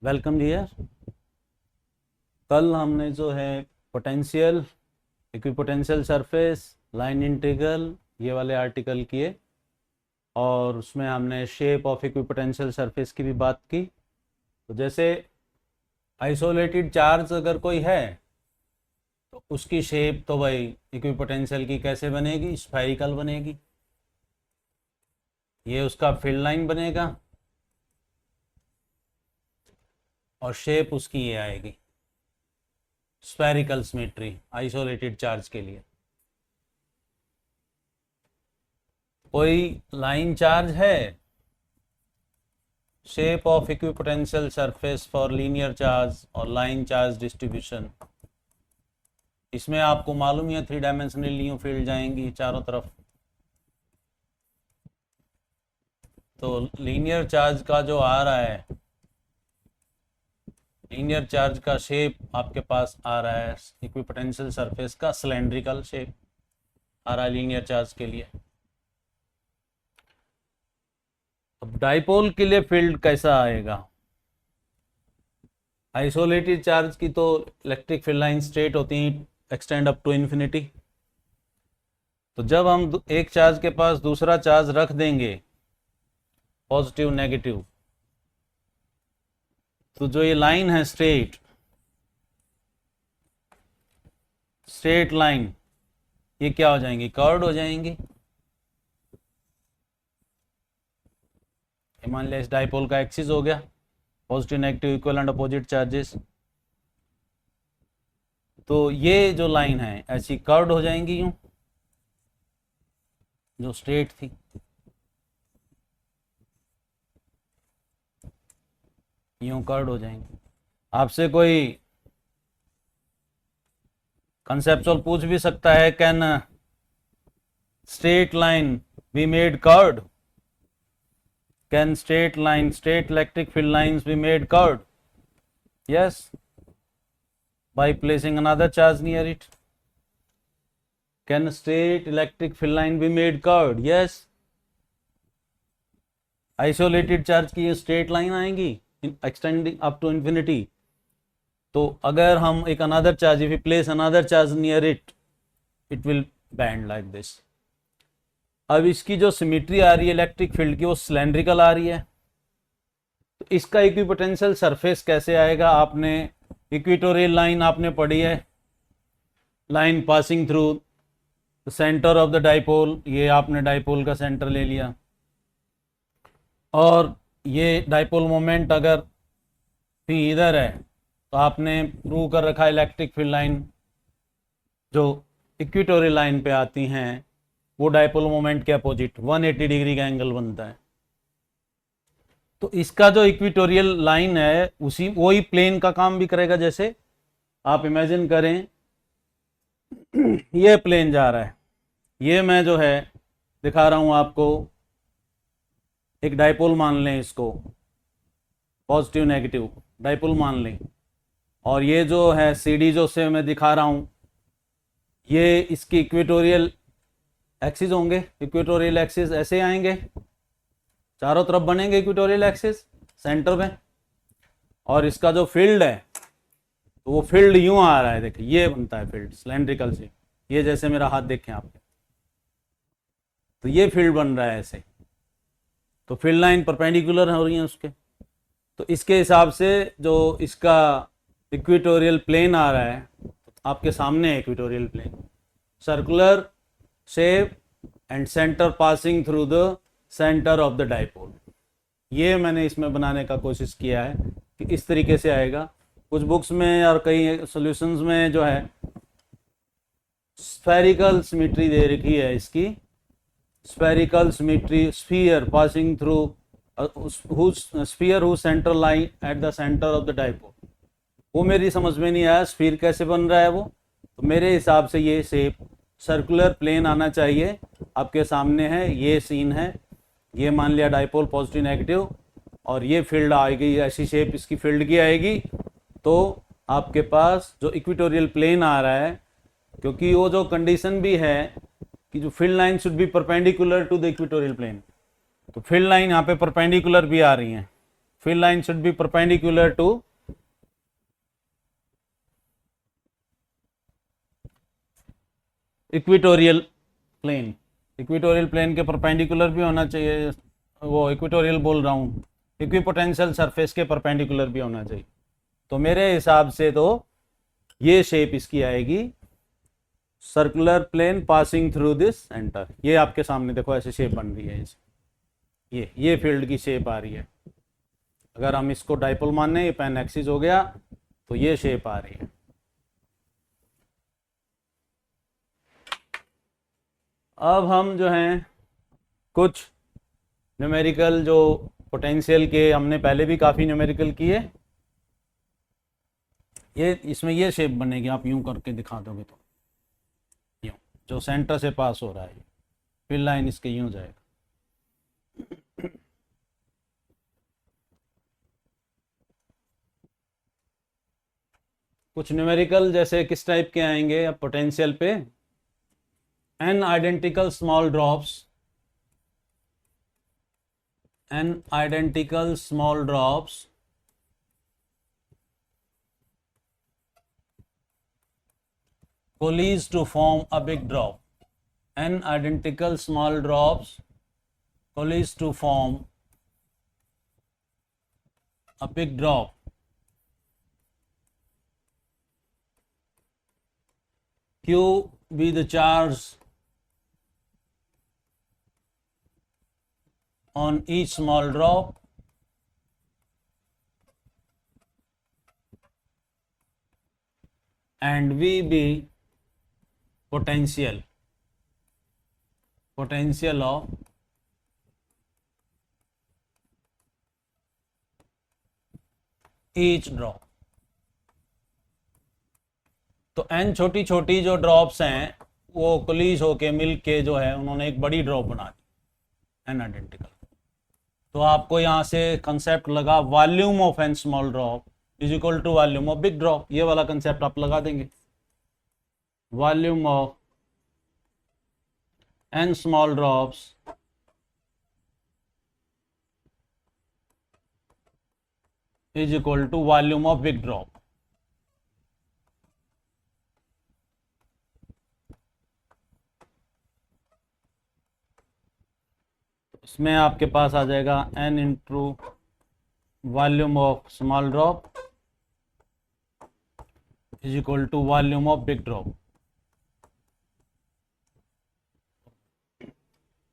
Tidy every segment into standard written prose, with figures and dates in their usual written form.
Welcome dear. कल हमने जो है potential, equipotential surface, line integral ये वाले आर्टिकल किए और उसमें हमने शेप ऑफ इक्विपोटेंशियल सरफेस की भी बात की। तो जैसे आइसोलेटेड चार्ज अगर कोई है तो उसकी शेप तो भाई इक्विपोटेंशियल की कैसे बनेगी? स्फेरिकल बनेगी। ये उसका फील्ड लाइन बनेगा और शेप उसकी ये आएगी स्फेरिकल सिमेट्री आइसोलेटेड चार्ज के लिए। कोई लाइन चार्ज है, shape of equipotential surface for linear charge और लाइन चार्ज डिस्ट्रीब्यूशन। इसमें आपको मालूम ही है 3 डायमेंशनल फील्ड जाएंगी चारों तरफ। तो लीनियर चार्ज का जो आ रहा है, लीनियर चार्ज का शेप आपके पास आ रहा है इक्विपोटेंशियल सरफेस का सिलेंड्रिकल शेप आ रहा है लीनियर चार्ज के लिए। अब डाइपोल के लिए फील्ड कैसा आएगा? आइसोलेटेड चार्ज की तो इलेक्ट्रिक फील्ड लाइन स्ट्रेट होती हैं, एक्सटेंड अप टू इन्फिनिटी। तो जब हम एक चार्ज के पास दूसरा चार्ज रख देंगे पॉजिटिव नेगेटिव, तो जो ये लाइन है स्ट्रेट लाइन, ये क्या हो जाएंगी? कर्व्ड हो जाएंगी। मान लिया इस डाइपोल का एक्सिस हो गया, positive negative equal and opposite charges. तो ये जो लाइन है ऐसी कर्व्ड हो जाएंगी, यूं जो स्ट्रेट थी। यूं कर्व्ड हो जाएंगी। आपसे कोई कंसेप्चुअल पूछ भी सकता है, can straight line be made curved? Can straight electric field lines be made curved? Yes, by placing another charge near it. Can straight electric field line be made curved? Yes. Isolated charge की ये straight line आएंगी extending up to infinity. तो अगर हम एक another charge, if we place another charge near it, it will bend like this. अब इसकी जो सिमेट्री आ रही है इलेक्ट्रिक फील्ड की वो सिलेंड्रिकल आ रही है। तो इसका इक्विपोटेंशियल सरफेस कैसे आएगा? आपने इक्वेटोरियल लाइन आपने पढ़ी है, line passing through the centre of the dipole. ये आपने डाइपोल का सेंटर ले लिया और ये डाइपोल मोमेंट अगर भी इधर है तो आपने प्रूव कर रखा इलेक्ट्रिक फील्ड लाइन जो इक्वेटोरियल लाइन पे आती हैं वो डाइपोल मोमेंट के अपोजिट 180 डिग्री का एंगल बनता है। तो इसका जो इक्वेटोरियल लाइन है उसी वही प्लेन का काम भी करेगा। जैसे आप इमेजिन करें ये प्लेन जा रहा है, ये मैं जो है दिखा रहा हूं आपको, एक डाइपोल मान लें, इसको पॉजिटिव नेगेटिव डाइपोल मान लें, और ये जो है CD जो से मैं दिखा रहा हूं ये इसकी इक्वेटोरियल एक्सिस होंगे। इक्वेटोरियल एक्सिस ऐसे आएंगे, चारों तरफ बनेंगे इक्वेटोरियल एक्सिस सेंटर में, और इसका जो फील्ड है तो वो फील्ड यूं आ रहा है। देखिए ये बनता है फील्ड सिलेंड्रिकल से, ये जैसे मेरा हाथ देखें आपके, तो ये फील्ड बन रहा है ऐसे। तो फील्ड लाइन परपेंडिकुलर हो रही है उसके। तो इसके हिसाब से जो इसका इक्वेटोरियल प्लेन आ रहा है, आपके सामने है equatorial plane, circular shape and centre passing through the centre of the dipole. ये मैंने इसमें बनाने का कोशिश किया है कि इस तरीके से आएगा। कुछ बुक्स में और कई सॉल्यूशंस में जो है स्फेरिकल सिमेट्री दे रखी है इसकी, spherical symmetry, sphere passing through sphere who centre line at the centre of the dipole. वो मेरी समझ में नहीं आया स्फीयर कैसे बन रहा है वो। तो मेरे हिसाब से ये शेप सर्कुलर प्लेन आना चाहिए। आपके सामने है, ये सीन है, ये मान लिया डाइपोल पॉजिटिव नेगेटिव, और ये फील्ड आएगी, ऐसी शेप इसकी फील्ड की आएगी। तो आपके पास जो इक्वेटोरियल प्लेन आ रहा है, क्योंकि वो जो कंडीशन भी है कि जो field line should be perpendicular to the equatorial plane, तो फील्ड लाइन यहाँ पे परपेंडिकुलर भी आ रही हैं fill line should be perpendicular to equatorial plane. Equatorial plane के परपेंडिकुलर भी होना चाहिए, वो इक्वेटोरियल बोल रहा हूँ, इक्विपोटेंशियल सरफेस के परपेंडिकुलर भी होना चाहिए। तो मेरे हिसाब से तो ये शेप इसकी आएगी, circular plane passing through this centre. ये आपके सामने देखो ऐसे शेप बन रही है, ये फील्ड की शेप आ रही है। अगर हम इसको डाइपोल माने, ये पेन एक्सिस हो गया, तो ये शेप आ रही है। अब हम जो हैं कुछ न्यूमेरिकल, जो पोटेंशियल के हमने पहले भी काफ़ी न्यूमेरिकल किए, ये इसमें ये शेप बनेगी। आप यूं करके दिखा दोगे तो यूं, जो सेंटर से पास हो रहा है, फिर लाइन इसके यूं जाएगा। कुछ न्यूमेरिकल जैसे किस टाइप के आएंगे अब पोटेंशियल पे, n identical small drops, n identical small drops coalesce to form a big drop. N identical small drops coalesce to form a big drop. Q be the charge on each small drop, and V be potential of each drop. तो n छोटी छोटी जो drops हैं वो कोलीज होके मिल के जो है उन्होंने एक बड़ी ड्रॉप बना दी, n आइडेंटिकल। तो आपको यहाँ से कंसेप्ट लगा volume of n small drop is equal to volume of big drop. ये वाला कंसेप्ट आप लगा देंगे, volume of n small drops is equal to volume of big drop. इसमें आपके पास आ जाएगा n into volume of small drop is equal to volume of big drop.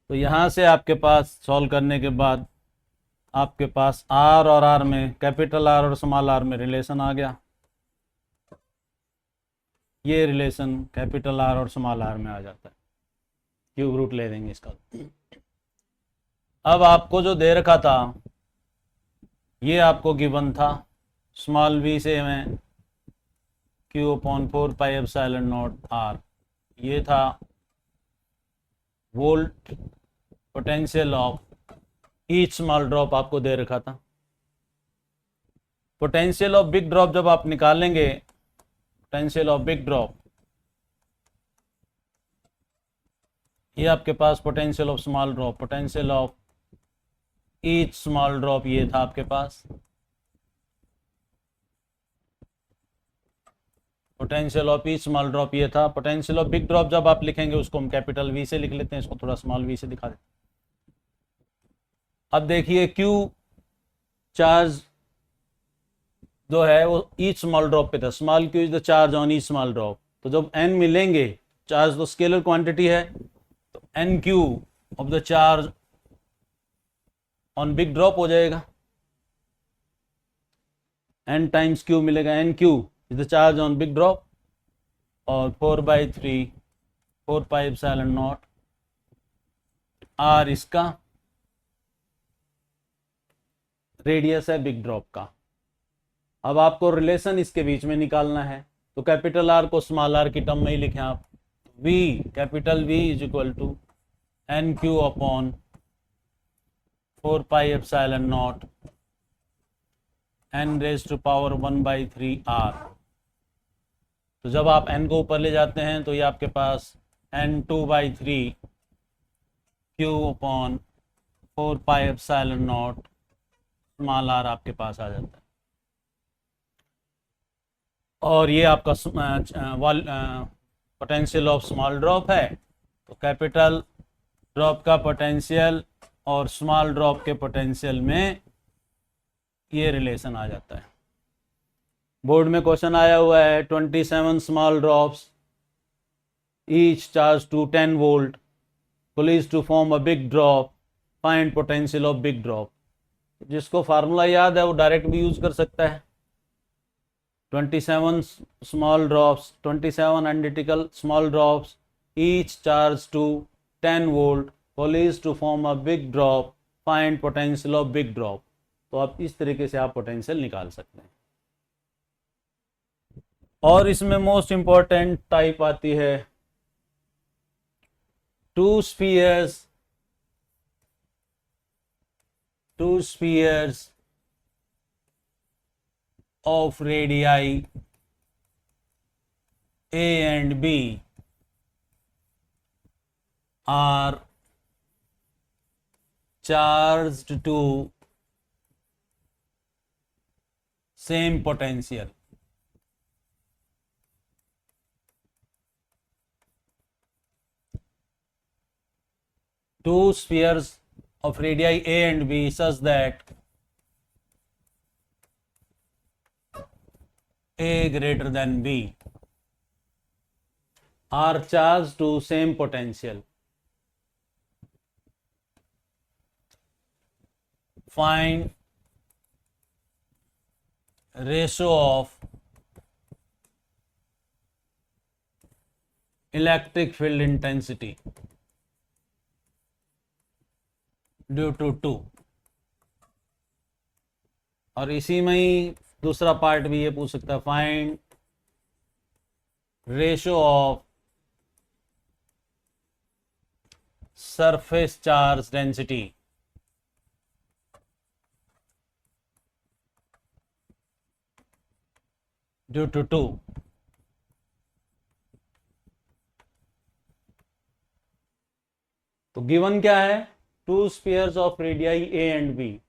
तो यहाँ से आपके पास सॉल्व करने के बाद आपके पास R और R में, कैपिटल R और स्मॉल r में रिलेशन आ गया। ये रिलेशन कैपिटल R और स्मॉल r में आ जाता है, क्यूब रूट ले देंगे इसका। अब आपको जो दे रखा था ये आपको गिवन था, स्मॉल v से मैं Q/4πε0 r, ये था volt potential of each small drop आपको दे रखा था। पोटेंशियल ऑफ बिग ड्रॉप जब आप निकालेंगे, पोटेंशियल ऑफ बिग ड्रॉप, ये आपके पास potential of small drop, potential of each small drop ये था आपके पास, potential of each small drop ये था। पोटेंशियल ऑफ बिग ड्रॉप जब आप लिखेंगे उसको हम कैपिटल V से लिख लेते हैं, इसको थोड़ा स्मॉल v से दिखा देते हैं। अब देखिए Q चार्ज जो है वो ईच स्मॉल ड्रॉप पे था, small q is the charge on each small drop. तो जब n मिलेंगे, चार्ज तो स्केलर क्वांटिटी है, तो NQ of the charge on big drop हो जाएगा, n टाइम्स q मिलेगा, NQ is the charge on big drop, और 4/3 4πε0 r इसका रेडियस है बिग ड्रॉप का। अब आपको रिलेशन इसके बीच में निकालना है, तो कैपिटल R को स्मॉल r की टर्म में ही लिखें आप, V capital V is equal to NQ upon 4πε0 n raise to power 1/3 r। तो जब आप n को ऊपर ले जाते हैं तो ये आपके पास n2/3 Q upon 4πε0 small r आपके पास आ जाता है। और ये आपका पोटेंशियल ऑफ स्मॉल ड्रॉप है, तो कैपिटल ड्रॉप का पोटेंशियल और स्मॉल ड्रॉप के पोटेंशियल में ये रिलेशन आ जाता है। बोर्ड में क्वेश्चन आया हुआ है 27 small drops each charge to 10 volt पुलिस to form a big drop, find potential of big drop. जिसको फार्मूला याद है वो डायरेक्ट भी यूज कर सकता है। 27 small drops, 27 identical small drops, each charged to 10 volt, poised to form a big drop, find potential of big drop। तो आप इस तरीके से आप पोटेंशियल निकाल सकते हैं। और इसमें मोस्ट इंपॉर्टेंट टाइप आती है two spheres of radii A and B are charged to same potential। Two spheres of radii A and B such that A greater than B are charged to same potential, find ratio of electric field intensity due to 2। और इसी में ही दूसरा part भी ये पूछ सकता है, find ratio of surface charge density due to 2। तो गिवन क्या है, two spheres of radii A and B,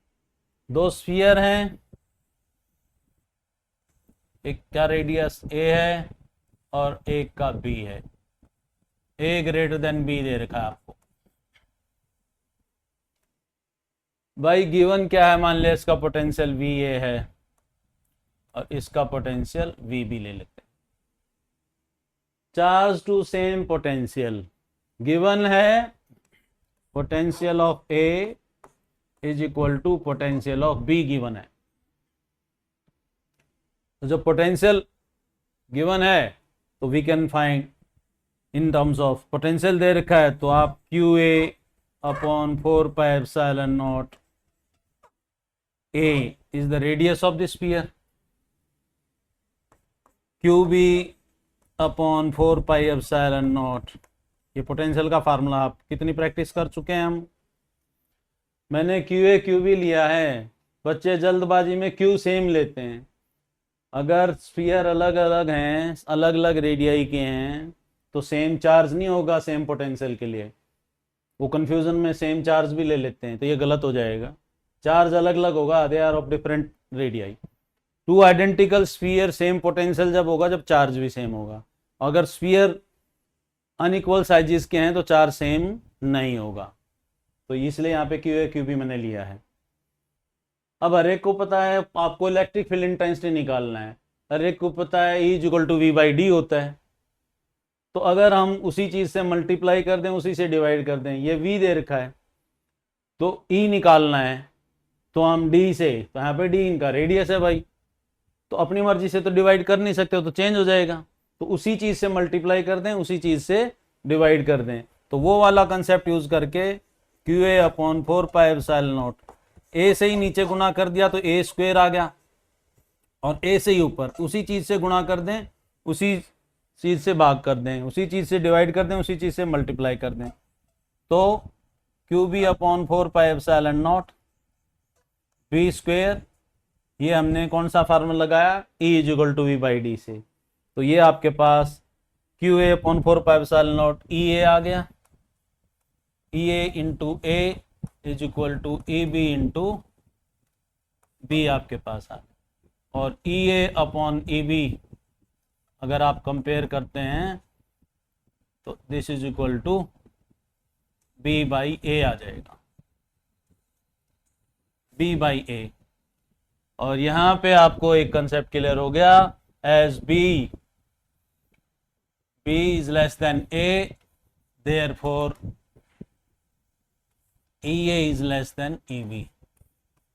दो स्फीयर हैं, एक का रेडियस ए है और एक का बी है। ए ग्रेटर देन बी दे रखा है आपको। भाई गिवन क्या है, मान लिया इसका पोटेंशियल वी ए है और इसका पोटेंशियल वी बी ले लेते हैं। Charge to same potential given है, potential of A is equal to potential of B given है। तो जब पोटेंशियल गिवन है तो we can find in terms of potential दे रखा है, तो आप Q A upon 4 pi epsilon naught a is the radius of the sphere, Q B upon 4 pi epsilon naught. ये पोटेंशियल का फार्मूला आप कितनी प्रैक्टिस कर चुके हैं हम। मैंने क्यू ए क्यू बी लिया है, बच्चे जल्दबाजी में क्यू सेम लेते हैं। अगर स्फीयर अलग अलग हैं, अलग अलग रेडियाई के हैं, तो सेम चार्ज नहीं होगा सेम पोटेंशियल के लिए। वो कंफ्यूजन में सेम चार्ज भी ले लेते हैं, तो ये गलत हो जाएगा। चार्ज अलग अलग होगा, they are of different radii. Two identical sphere same potential जब होगा जब चार्ज भी सेम होगा। अगर स्फीयर अनइक्वल साइजेस के हैं तो चार्ज सेम नहीं होगा। तो इसलिए यहाँ पे क्यू ए क्यू बी मैंने लिया है। अब हर एक को पता है आपको इलेक्ट्रिक फील्ड इंटेंसिटी निकालना है, हर एक को पता है E equal to V by D होता है। तो अगर हम उसी चीज़ से मल्टीप्लाई कर दें, उसी से डिवाइड कर दें, ये V दे रखा है तो E निकालना है, तो हम D से, तो यहाँ पे D इनका रेडियस है भाई, तो अपनी मर्जी से तो डिवाइड कर नहीं सकते हो, तो चेंज हो जाएगा। तो उसी चीज़ से मल्टीप्लाई कर दें, उसी चीज़ से डिवाइड कर दें। तो वो वाला कंसेप्ट यूज करके Q A upon 4 pi epsilon naught, a से ही नीचे गुना कर दिया तो ए स्क्वायर आ गया, और ए से ही ऊपर उसी चीज़ से गुणा कर दें, उसी चीज़ से भाग कर दें, उसी चीज़ से डिवाइड कर दें, उसी चीज़ से मल्टीप्लाई कर दें। तो Q B upon 4 pi epsilon naught B square, ये हमने कौन सा फार्मूला लगाया, E is equal to V by D से। तो ये आपके पास Q A upon 4 pi epsilon naught E A आ गया, E A into A is equal to E B into B आपके पास आ गया। और ई ए अपॉन ई बी अगर आप कंपेयर करते हैं तो this is equal to B by A आ जाएगा, बी बाई ए। और यहां पे आपको एक कंसेप्ट क्लियर हो गया, as B is less than A, therefore E A is less than E B.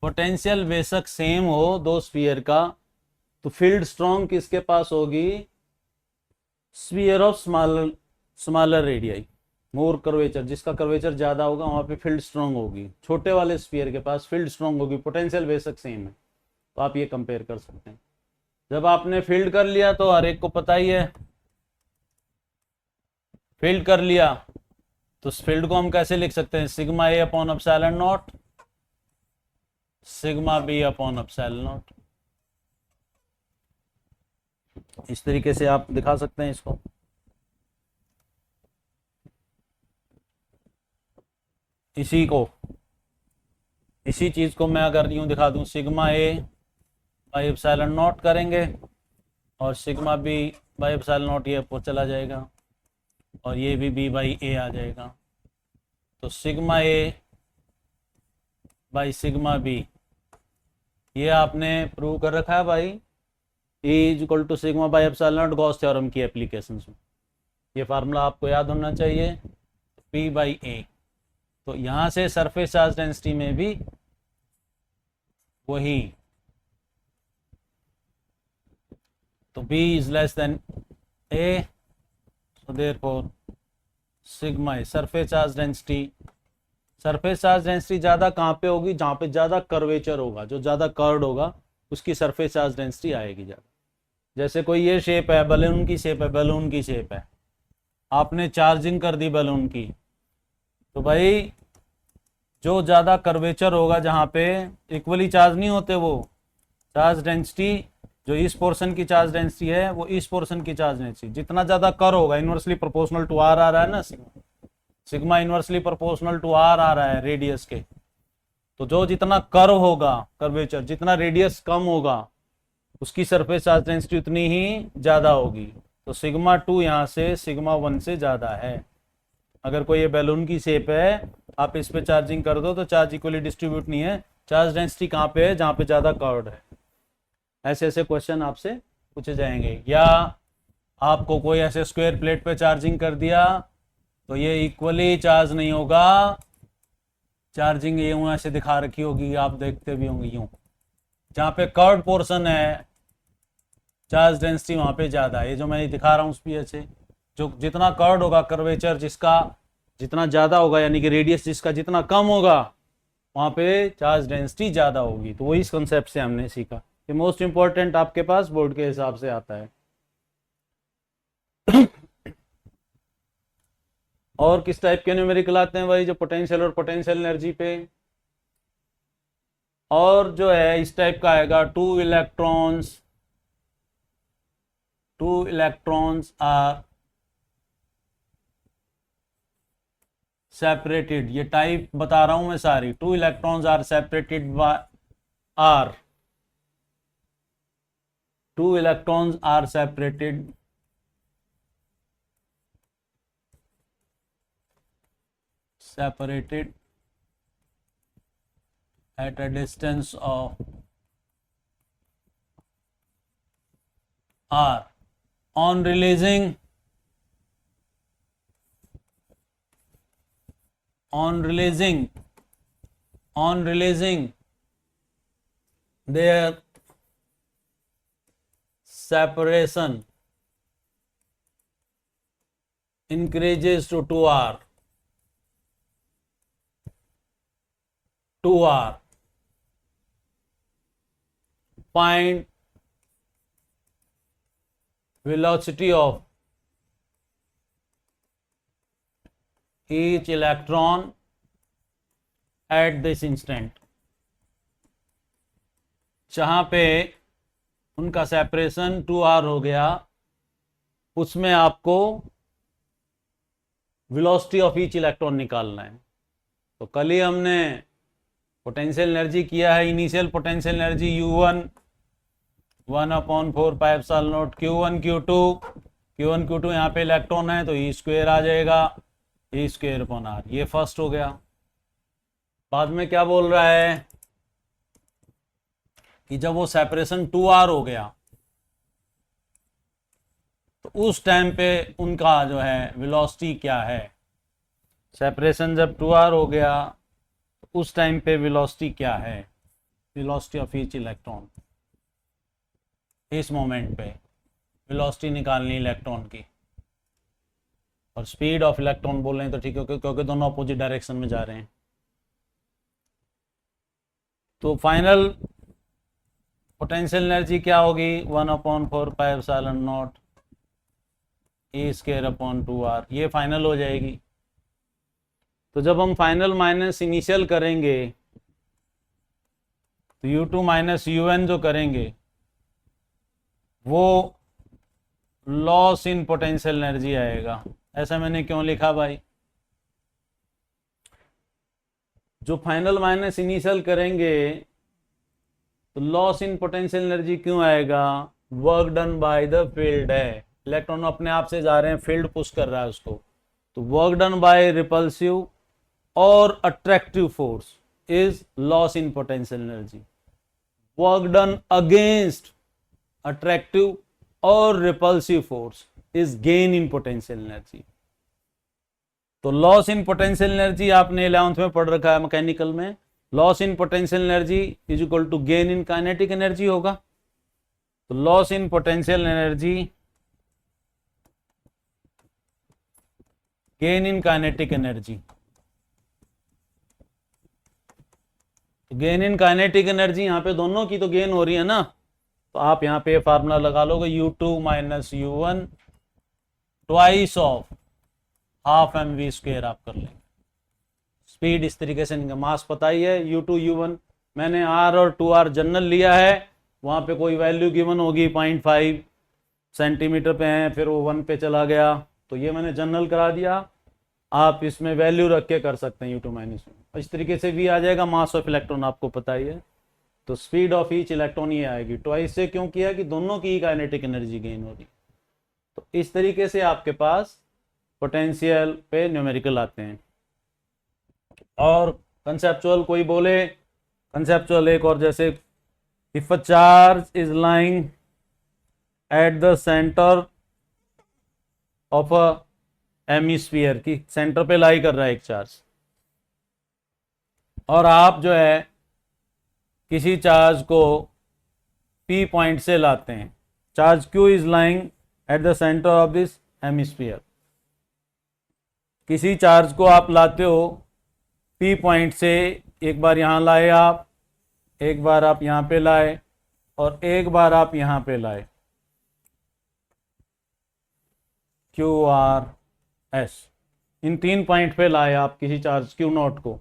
Potential बेशक सेम हो दो स्फीयर का, तो फील्ड स्ट्रॉन्ग किसके पास होगी, sphere of smaller radii, more curvature, जिसका कर्वेचर ज्यादा होगा वहां पे फील्ड स्ट्रॉन्ग होगी। छोटे वाले स्फीयर के पास फील्ड स्ट्रॉन्ग होगी, पोटेंशियल बेशक सेम है। तो आप ये कंपेयर कर सकते हैं। जब आपने फील्ड कर लिया तो हर एक को पता ही है, फील्ड कर लिया तो उस फील्ड को हम कैसे लिख सकते हैं, sigma A upon epsilon naught, sigma B upon epsilon naught. इस तरीके से आप दिखा सकते हैं इसको। इसी चीज को मैं अगर यूं दिखा दूं, sigma A by epsilon naught करेंगे और sigma B by epsilon naught, ये ऊपर चला जाएगा और ये भी बी बाई ए आ जाएगा। तो sigma A by sigma B, ये आपने प्रूव कर रखा है भाई, E is equal to sigma by epsilon naught Gauss theorem की एप्लीकेशंस में। ये फार्मूला आपको याद होना चाहिए, P बाई ए। तो यहां से सरफेस चार्ज डेंसिटी में भी वही, तो B is less then A, so therefore sigma a surface charge density. Surface charge density ज्यादा कहाँ पे होगी, जहां पे ज्यादा कर्वेचर होगा, जो ज्यादा कर्व्ड होगा उसकी सरफेस चार्ज डेंसिटी आएगी ज्यादा। जैसे कोई ये शेप है, बलून की शेप है, बलून की शेप है, आपने चार्जिंग कर दी बलून की, तो भाई जो ज़्यादा कर्वेचर होगा, जहाँ पे इक्वली चार्ज नहीं होते, वो चार्ज डेंसिटी जो इस पोर्शन की चार्ज डेंसिटी है वो इस पोर्शन की चार्ज डेंसिटी जितना ज़्यादा कर होगा, इन्वर्सली प्रोपोर्शनल टू आर आ रहा है ना, sigma inversely proportional to R आ रहा है रेडियस के। तो जो जितना कर्व होगा कर्वेचर, जितना रेडियस कम होगा उसकी सरफेस चार्ज डेंसिटी उतनी ही ज़्यादा होगी। तो सिग्मा 2 यहाँ से सिग्मा 1 से ज़्यादा है। अगर कोई ये बैलून की शेप है, आप इस पे चार्जिंग कर दो तो चार्ज इक्वली डिस्ट्रीब्यूट नहीं है, चार्ज डेंसिटी कहाँ पे है, जहाँ पे ज़्यादा कर्व्ड है। ऐसे ऐसे क्वेश्चन आपसे पूछे जाएंगे। या आपको कोई ऐसे स्क्वायर प्लेट पे चार्जिंग कर दिया तो ये इक्वली चार्ज नहीं होगा, चार्जिंग ये ऐसे दिखा रखी होगी, आप देखते भी होंगे यूं, जहाँ पे कर्व्ड पोर्शन है चार्ज डेंसिटी वहाँ पे ज़्यादा है। ये जो मैं दिखा रहा हूँ उस पे से, जो जितना कर्व्ड होगा कर्वेचर जिसका जितना ज़्यादा होगा, यानी कि रेडियस जिसका जितना कम होगा, वहाँ पे चार्ज डेंसिटी ज़्यादा होगी। तो वही इस कंसेप्ट से हमने सीखा। ये मोस्ट इंपॉर्टेंट आपके पास बोर्ड के हिसाब से आता है। और किस टाइप के न्यूमेरिकल आते हैं भाई, जो पोटेंशियल और पोटेंशियल एनर्जी पे, और जो है इस टाइप का आएगा, टू इलेक्ट्रॉन्स आर सेपरेटेड। ये टाइप बता रहा हूं मैं सारी, two electrons are separated by R, two electrons are separated at a distance of r on releasing their separation increases to 2r, find velocity of each electron at this instant। जहां पे उनका separation 2r हो गया, उसमें आपको velocity of each electron निकालना है। तो कल ही हमने पोटेंशियल एनर्जी किया है, initial potential energy U1 1/4 Q1 Q2 यहाँ पे इलेक्ट्रॉन है तो ई स्क्वेयर आ जाएगा, E²/R। ये फर्स्ट हो गया। बाद में क्या बोल रहा है कि जब वो सेपरेशन 2R हो गया तो उस टाइम पे उनका जो है वेलोसिटी क्या है। सेपरेशन जब 2R हो गया तो उस टाइम पे वेलोसिटी क्या है, वेलोसिटी ऑफ ईच इलेक्ट्रॉन। इस मोमेंट पे वेलोसिटी निकालनी इलेक्ट्रॉन की, और स्पीड ऑफ इलेक्ट्रॉन बोल रहे हैं तो ठीक है क्योंकि दोनों अपोजिट डायरेक्शन में जा रहे हैं। तो फाइनल पोटेंशियल एनर्जी क्या होगी 1/4πε0 E²/2R, ये फाइनल हो जाएगी। तो जब हम फाइनल माइनस इनिशियल करेंगे तो U2 माइनस UN जो करेंगे वो लॉस इन पोटेंशियल एनर्जी आएगा। ऐसा मैंने क्यों लिखा भाई, जो फाइनल माइनस इनिशियल करेंगे तो लॉस इन पोटेंशियल एनर्जी क्यों आएगा, work done by the field है, इलेक्ट्रॉन अपने आप से जा रहे हैं, फील्ड पुश कर रहा है उसको। तो वर्क डन बाय रिपल्सिव और attractive force is loss in potential energy, work done against attractive और repulsive force is gain in potential energy. तो लॉस इन पोटेंशियल एनर्जी आपने 11th में पढ़ रखा है मैकेनिकल में, loss in potential energy is equal to gain in kinetic energy होगा। तो loss in potential energy gain in kinetic energy, gain in kinetic energy यहाँ पे दोनों की तो गेन हो रही है ना, तो आप यहाँ पे फार्मूला लगा लोगे U2 minus U1 twice of half mv² आप कर लेंगे। स्पीड इस तरीके से, मास पता ही है U2 U1, मैंने R और 2R जनरल लिया है, वहाँ पे कोई वैल्यू गिवन होगी 0.5 सेंटीमीटर पे है, फिर वो 1 पे चला गया, तो ये मैंने जनरल करा दिया। आप इसमें वैल्यू रख के कर सकते हैं U2 माइनस U1, इस तरीके से भी आ जाएगा। मास ऑफ इलेक्ट्रॉन आपको पता ही है, तो स्पीड ऑफ ईच इलेक्ट्रॉन ये आएगी। ट्वाइस से क्यों किया कि दोनों की काइनेटिक एनर्जी गेन हो रही। तो इस तरीके से आपके पास पोटेंशियल पे न्यूमेरिकल आते हैं। और कंसेप्चुअल कोई बोले, कंसेप्चुअल एक और, जैसे if a charge is lying at the centre of a hemisphere, की सेंटर पे लाई कर रहा है एक चार्ज, और आप जो है किसी चार्ज को P पॉइंट से लाते हैं, charge Q is lying at the centre of this hemisphere. किसी चार्ज को आप लाते हो P पॉइंट से, एक बार यहाँ लाए आप, एक बार आप यहाँ पे लाए, और एक बार आप यहाँ पे लाए, QRS, इन 3 पॉइंट पे लाए आप किसी चार्ज Q0 को,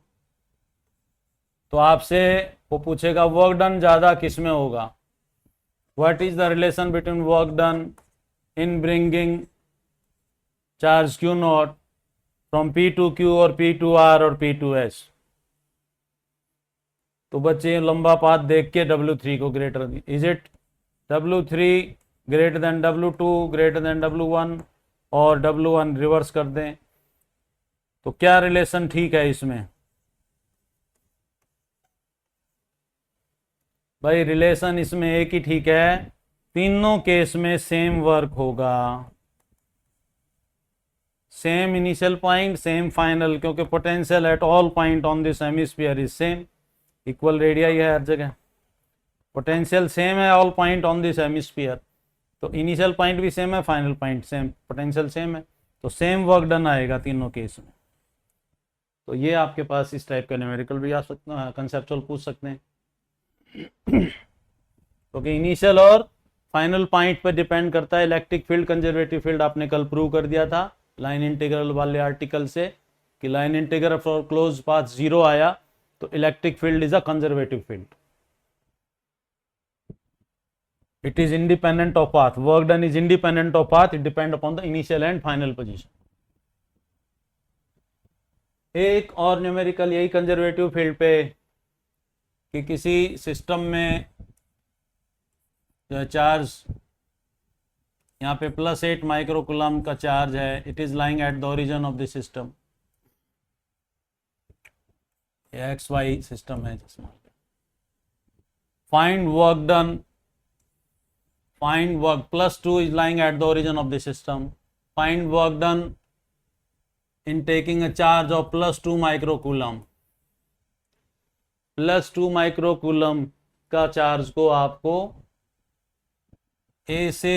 तो आपसे वो पूछेगा वर्क डन ज़्यादा किस में होगा, what is the relation between work done in bringing charge Q0 from P to Q और P टू R और P टू S। तो बच्चे लंबा पाथ देख के W3 को greater, is it W3 greater than W2 greater than W1 और W1 reverse कर दें, तो क्या रिलेशन ठीक है इसमें भाई? रिलेशन इसमें एक ही ठीक है, तीनों केस में सेम वर्क होगा, same initial point same final, क्योंकि potential at all point on this hemisphere is same, equal radii है हर जगह, पोटेंशियल सेम है all point on this hemisphere, तो इनिशियल पॉइंट भी सेम है, final point same, potential same है, तो सेम वर्क डन आएगा तीनों केस में। तो ये आपके पास इस टाइप का न्यूमेरिकल भी आ सकता है, कंसेप्चुअल पूछ सकते हैं, क्योंकि इनिशियल और फाइनल पॉइंट पर डिपेंड करता है। इलेक्ट्रिक फील्ड कंजर्वेटिव फील्ड आपने कल प्रूव कर दिया था लाइन इंटीग्रल वाले आर्टिकल से, कि line integral for close path 0 आया तो electric field is a conservative field, it is independent of path, work done is independent of path, it depend upon the initial and final position. एक और numerical यही conservative field पे कि किसी system में जो चार्ज यहाँ पे +8 माइक्रोकूलम का चार्ज है, it is lying at the origin of the system. XY system है जिसमें find work done, find work +2 is lying at the origin of the system, find work done in taking a charge of +2 microcoulomb. +2 microcoulomb का charge को आपको A से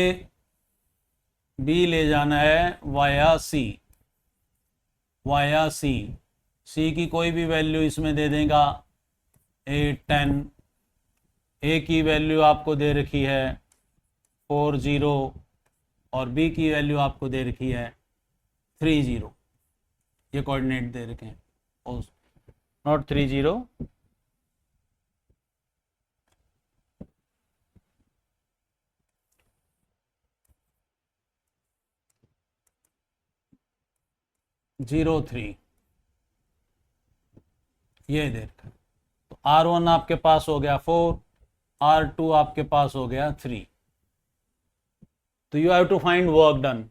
B ले जाना है via C, via C। C की कोई भी वैल्यू इसमें दे देगा 8, 10। A की वैल्यू आपको दे रखी है 4, 0 और B की वैल्यू आपको दे रखी है 3, 0। ये कोऑर्डिनेट दे रखे हैं, नॉट 3, 0, 0, 3, ये दे रखा है। तो R1 आपके पास हो गया 4, R2 आपके पास हो गया 3। तो you have to find work done.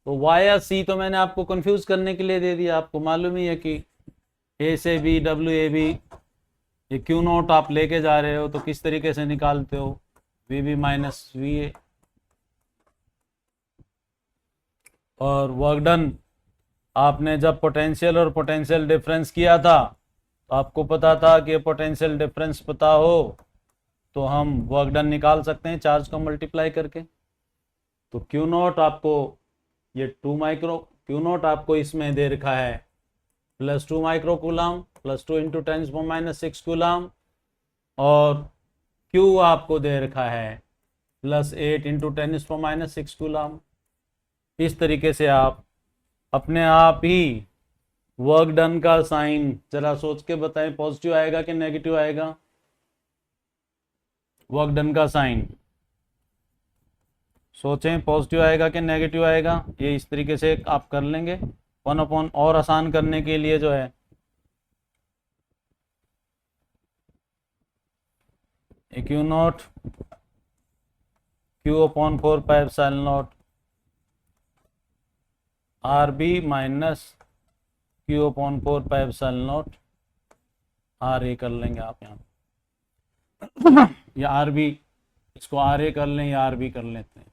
तो Y या C तो मैंने आपको कंफ्यूज करने के लिए दे दिया। आपको मालूम ही है कि A से B, WAB, ये Q0 आप लेके जा रहे हो तो किस तरीके से निकालते हो, VB माइनस VA। और वर्क डन आपने जब पोटेंशियल और पोटेंशियल डिफरेंस किया था तो आपको पता था कि पोटेंशियल डिफरेंस पता हो तो हम वर्क डन निकाल सकते हैं चार्ज को मल्टीप्लाई करके। तो Q0 आपको ये 2 माइक्रो, Q0 आपको इसमें दे रखा है +2 माइक्रोकूलम, +2 × 10⁻⁶ कूलम, और Q आपको दे रखा है +8 × 10⁻⁶ कूलम। इस तरीके से आप अपने आप ही वर्क डन का साइन जरा सोच के बताएं, पॉजिटिव आएगा कि नेगेटिव आएगा? वर्क डन का साइन सोचें, पॉजिटिव आएगा कि नेगेटिव आएगा? ये इस तरीके से आप कर लेंगे। 1/, और आसान करने के लिए जो है Q0 Q/4πε0 RB minus Q/4πε0 RA कर लेंगे आप यहाँ या RB, इसको RA कर लें या RB कर लेते हैं।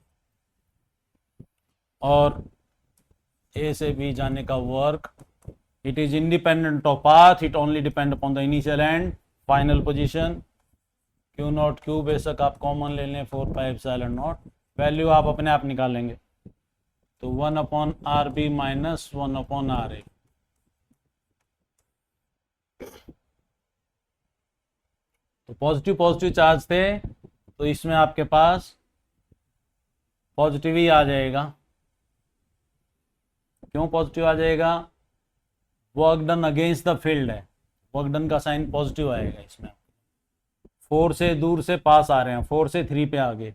और A से B जाने का work, it is independent of path, it only depend upon the initial and final position. Q0 Q बेशक आप कॉमन ले लें 4πε0, वैल्यू आप अपने आप निकालेंगे। तो 1/RB माइनस 1/RA। तो पॉजिटिव पॉजिटिव चार्ज थे तो इसमें आपके पास पॉजिटिव ही आ जाएगा। क्यों पॉजिटिव आ जाएगा? Work done against the field है, वर्क डन का साइन पॉजिटिव आएगा इसमें। 4 से दूर से पास आ रहे हैं, 4 से 3 पे आगे,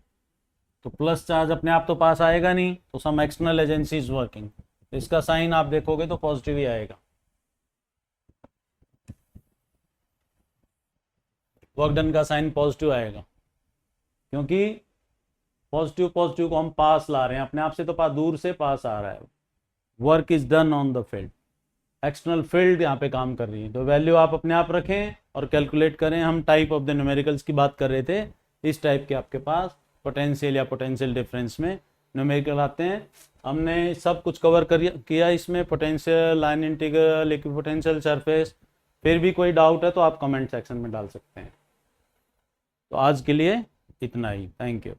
तो प्लस चार्ज अपने आप तो पास आएगा नहीं, तो some external agency is working. इसका साइन आप देखोगे तो पॉजिटिव ही आएगा। वर्क डन का साइन पॉजिटिव आएगा क्योंकि पॉजिटिव पॉजिटिव को हम पास ला रहे हैं, अपने आप से तो पास, दूर से पास आ रहा है। Work is done on the field, external field यहाँ पे काम कर रही है। तो वैल्यू आप अपने आप रखें और कैलकुलेट करें। हम टाइप ऑफ द न्यूमेरिकल्स की बात कर रहे थे, इस टाइप के आपके पास पोटेंशियल या पोटेंशियल डिफरेंस में न्यूमेरिकल आते हैं। हमने सब कुछ कवर किया इसमें, potential, line integral, equipotential, surface. फिर भी कोई डाउट है तो आप कमेंट सेक्शन में डाल सकते हैं। तो आज के लिए इतना ही, थैंक यू।